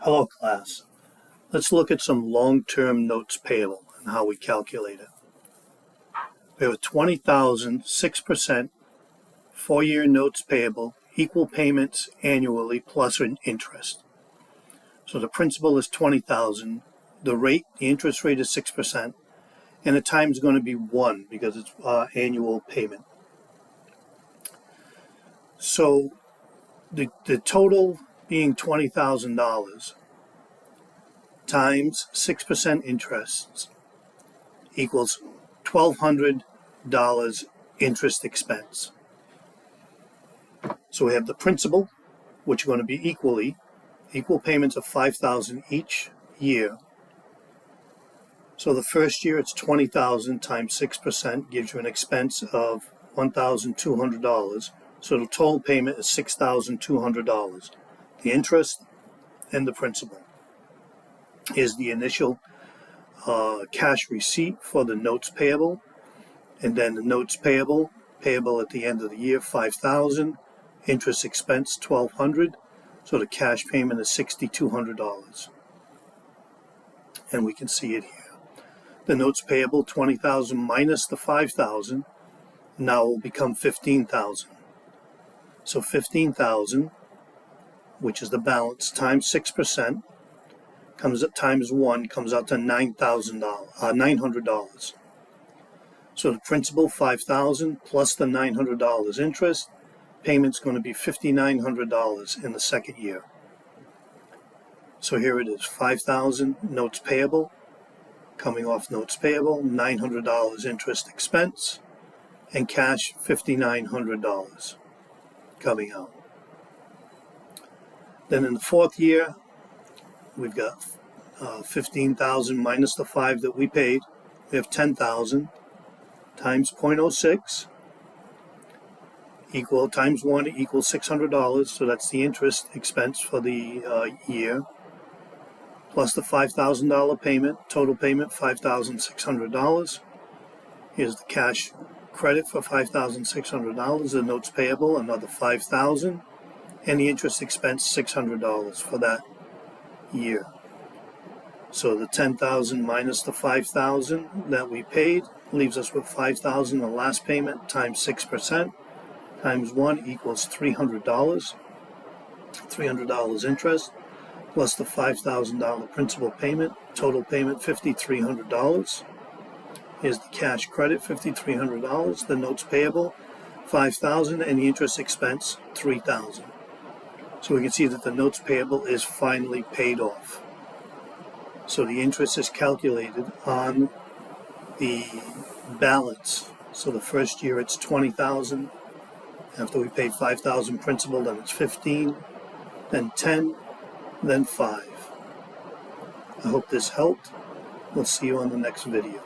Hello class. Let's look at some long-term notes payable and how we calculate it. We have a 20,000, 6%, 4-year notes payable, equal payments annually plus an interest. So the principal is 20,000, the interest rate is 6%, and the time is going to be 1 because it's annual payment. So the total being $20,000 times 6% interest equals $1,200 interest expense. So we have the principal, which are going to be equal payments of $5,000 each year. So the first year it's $20,000 times 6% gives you an expense of $1,200. So the total payment is $6,200. The interest and the principal is the initial cash receipt for the notes payable, and then the notes payable at the end of the year, $5,000, interest expense $1,200, so the cash payment is $6,200, and we can see it here. The notes payable, 20,000 minus the 5,000, now will become 15,000. So 15,000, which is the balance, times 6%, comes at times 1, comes out to $900. So the principal, 5,000 plus the $900 interest, payment's going to be $5,900 in the second year. So here it is, 5,000 notes payable, coming off notes payable, $900 interest expense, and cash $5,900 coming out. Then in the fourth year, we've got 15,000 minus the 5 that we paid. We have 10,000 times 0.06 equal times 1 equals $600. So that's the interest expense for the year, plus the $5,000 payment. Total payment $5,600. Here's the cash credit for $5,600. The notes payable another $5,000, and the interest expense $600 for that year. So the 10,000 minus the 5,000 that we paid leaves us with 5,000. The last payment times 6% times 1 equals $300. $300 interest plus the $5,000 principal payment. Total payment $5,300. Here's the cash credit, $5,300. The notes payable, $5,000, and the interest expense, $3,000. So we can see that the notes payable is finally paid off. So the interest is calculated on the balance. So the first year it's 20,000. After we pay 5,000 principal, then it's 15, then 10, then 5. I hope this helped. We'll see you on the next video.